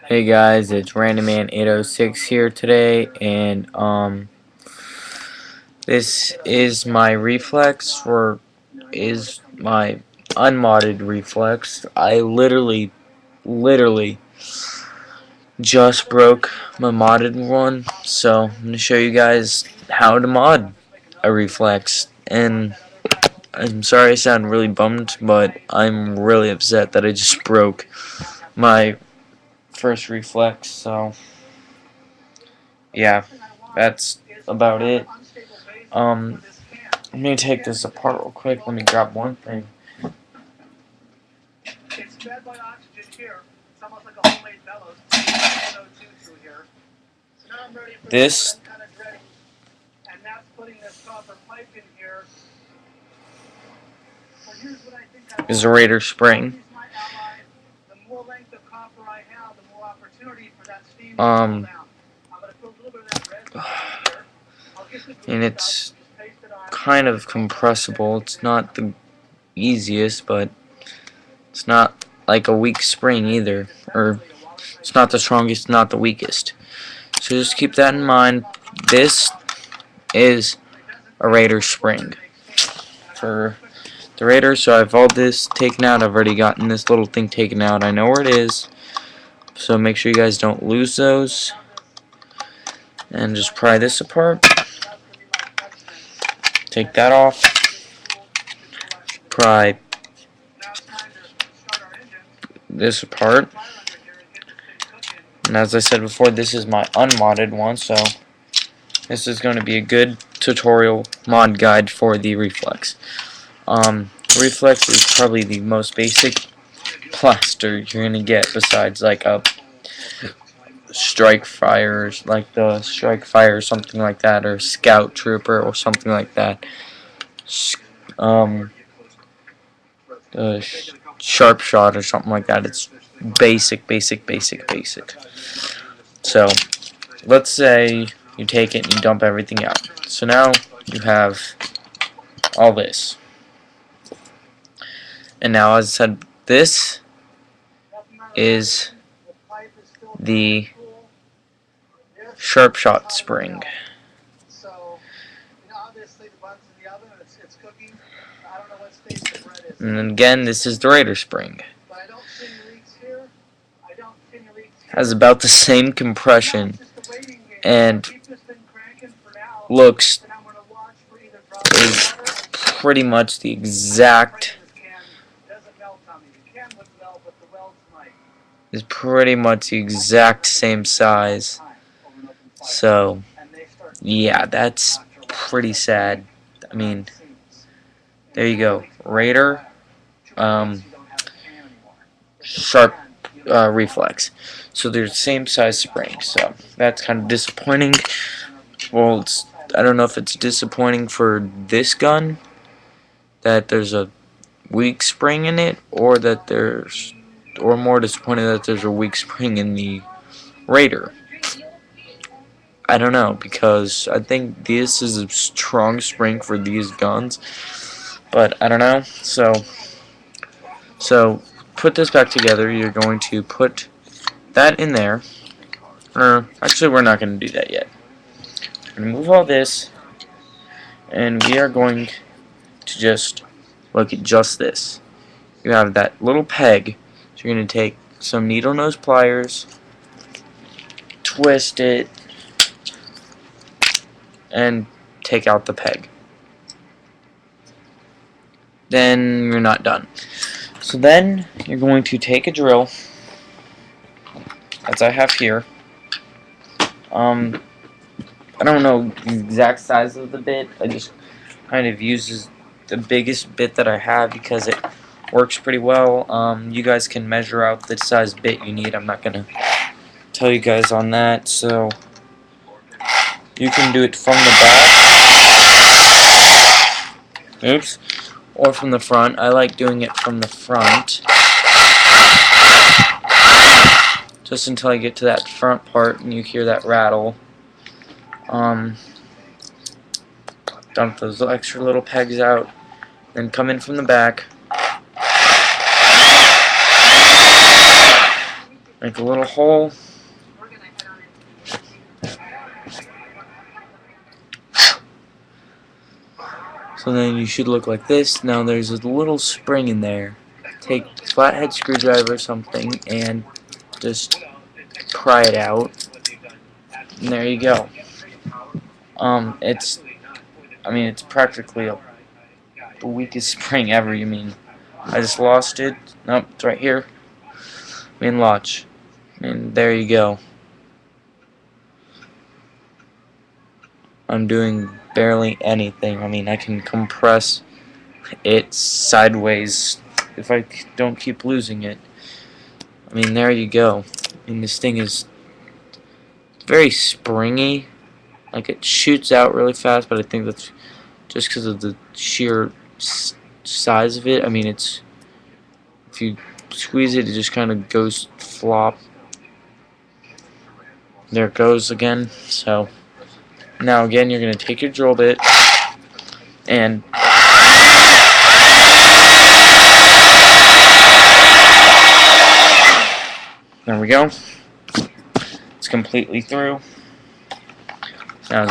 Hey guys, it's RandomMan806 here today, and this is my reflex, or is my unmodded reflex. I literally just broke my modded one, so I'm gonna show you guys how to mod a reflex. And I'm sorry I sound really bummed, but I'm really upset that I just broke my first reflex. So yeah, that's about it. Let me take this apart real quick. Let me grab one thing. This is a Raider spring. And it's kind of compressible. It's not the easiest, but it's not like a weak spring either, or it's not the strongest, not the weakest. So just keep that in mind. This is a Raider spring for the Raider. So I have all this taken out. I've already gotten this little thing taken out. I know where it is, so make sure you guys don't lose those. And just pry this apart. Take that off. Pry this apart. And as I said before, this is my unmodded one, so this is going to be a good tutorial mod guide for the reflex. Reflex is probably the most basic plaster you're going to get, besides like a strike fire, like the strike fire or something like that, or scout trooper or something like that. The sharp shot or something like that. It's basic. So let's say you take it and you dump everything out. So now you have all this. And now, as I said, this is the sharp shot spring. And then again, this is the Raider spring. Has about the same compression and looks is pretty much the exact same size. So yeah, that's pretty sad. I mean, there you go, Raider sharp reflex. So they're the same size springs, so that's kind of disappointing. Well, I don't know if it's disappointing for this gun that there's a weak spring in it, or more disappointing that there's a weak spring in the Raider. I don't know, because I think this is a strong spring for these guns, but I don't know. So put this back together. You're going to put that in there. Actually, we're not going to do that yet. We're going to move all this, and we are going to just look at just this. You have that little peg, so you're going to take some needle nose pliers, twist it, and take out the peg. Then you're not done. So then you're going to take a drill, as I have here. I don't know the exact size of the bit. I just kind of uses the biggest bit that I have because it works pretty well. You guys can measure out the size bit you need. I'm not gonna tell you guys on that, so you can do it from the back. Oops. Or from the front. I like doing it from the front, just until I get to that front part and you hear that rattle. Dump those extra little pegs out, then come in from the back. make a little hole. So then you should look like this. Now there's a little spring in there. Take a flathead screwdriver or something and just pry it out. And there you go. It's practically the weakest spring ever. You mean I just lost it? Nope, it's right here. Watch. And there you go. I'm doing barely anything. I can compress it sideways if I don't keep losing it. There you go. This thing is very springy. Like, it shoots out really fast, but I think that's just because of the sheer size of it. It's, if you squeeze it, it just kind of goes flop. There it goes again. So now again, you're going to take your drill bit and there we go. It's completely through. Now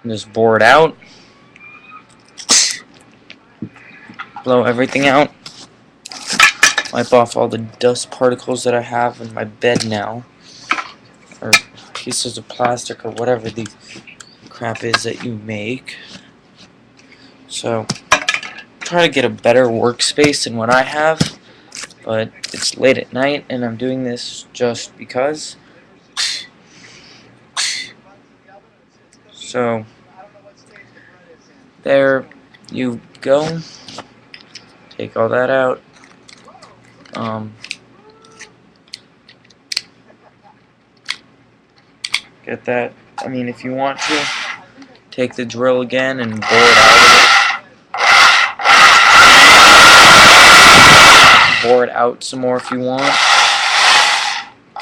just bore it out. Blow everything out. Wipe off all the dust particles that I have in my bed now, or pieces of plastic or whatever the crap is that you make. So try to get a better workspace than what I have, but it's late at night and I'm doing this just because. So there you go. Take all that out. Get that. If you want to, take the drill again and bore it out of it. Bore it out some more if you want.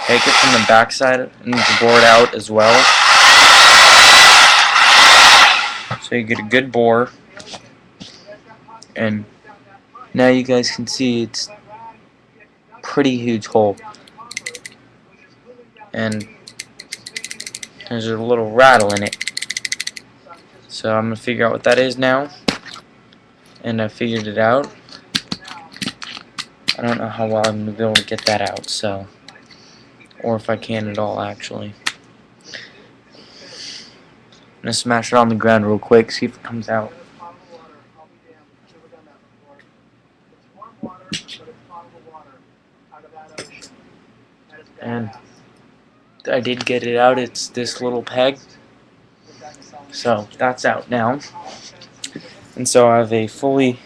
Take it from the back side and bore it out as well. So you get a good bore. And now you guys can see it's a pretty huge hole. And there's a little rattle in it. So I'm going to figure out what that is now. And I figured it out. I don't know how well I'm going to be able to get that out, so, or if I can at all, actually. I'm going to smash it on the ground real quick, see if it comes out. And I did get it out. It's this little peg. So that's out now. And so I have a fully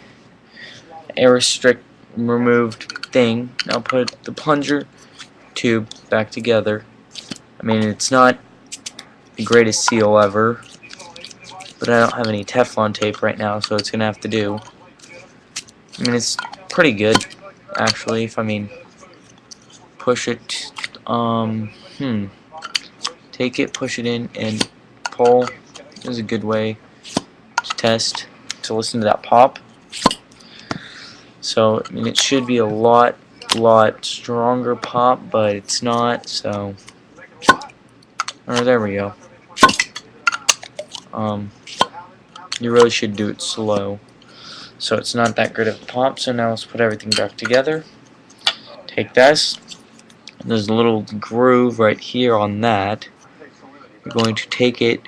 air removed thing. Now put the plunger tube back together. It's not the greatest seal ever, but I don't have any Teflon tape right now, so it's gonna have to do. It's pretty good, actually. If push it, take it, push it in, and pull. This is a good way to test, to listen to that pop. So it should be a lot stronger pop, but it's not. So, there we go. You really should do it slow, so it's not that good of a pop. So now let's put everything back together. Take this. There's a little groove right here on that. We're going to take it,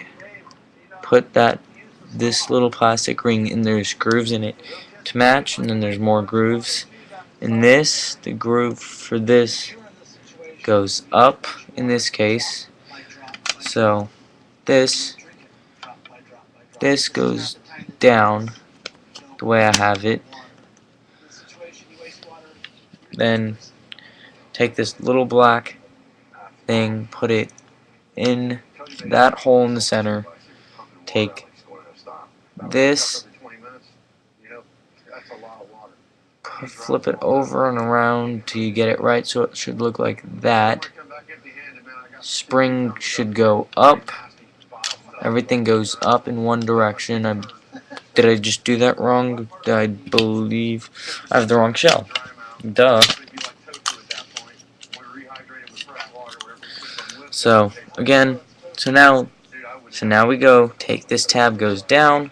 put this little plastic ring, and there's grooves in it to match, and then there's more grooves in this. The groove for this goes up in this case, so this goes down the way I have it. Then take this little black thing, put it in that hole in the center. Take this, flip it over and around till you get it right, so it should look like that. Spring should go up. Everything goes up in one direction. I'm Did I just do that wrong? I believe I have the wrong shell. Duh. So again, so now we go. Take this tab goes down.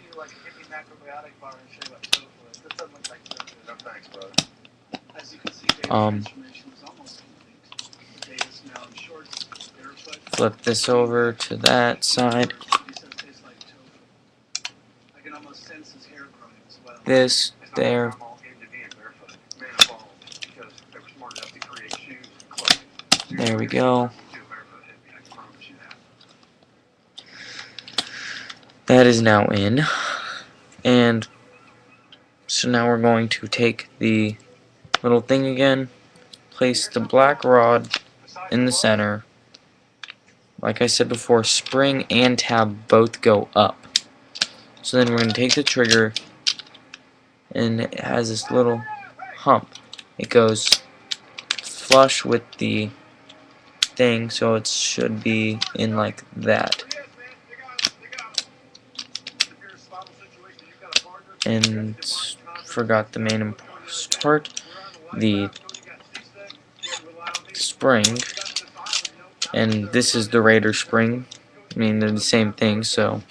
Flip this over to that side. This there. There we go. That is now in. And so now we're going to take the little thing again, place the black rod in the center. Like I said before, spring and tab both go up. So then we're going to take the trigger, and it has this little hump. It goes flush with the thing, so it should be in like that. And forgot the main part, the spring, and this is the Raider spring. I mean, they're the same thing, so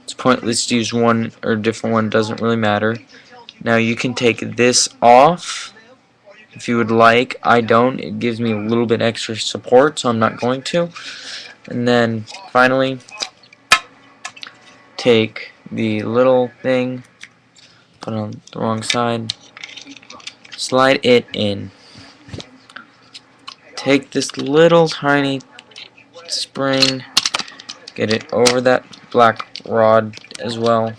it's pointless to use one or a different one, doesn't really matter. Now you can take this off if you would like. I don't. It gives me a little bit extra support, so I'm not going to. And then finally take the little thing, put it on the wrong side, slide it in. Take this little tiny spring, get it over that black rod as well.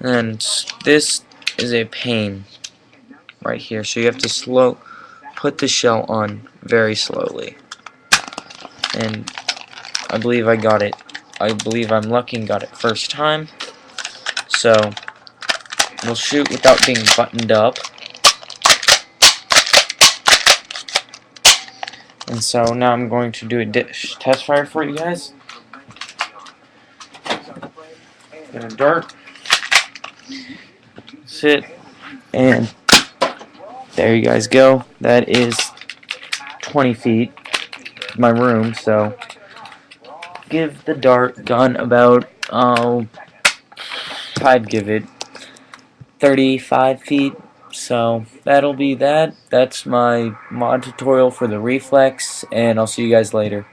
And this is a pain right here, so you have to put the shell on very slowly. And I believe I got it. I believe I'm lucky and got it first time. So we'll shoot without being buttoned up. And so now I'm going to do a test fire for you guys. Get a dart. Sit. And there you guys go. That is 20 feet. My room, so give the dart gun about, I'd give it 35 feet. So that'll be that. That's my mod tutorial for the reflex, and I'll see you guys later.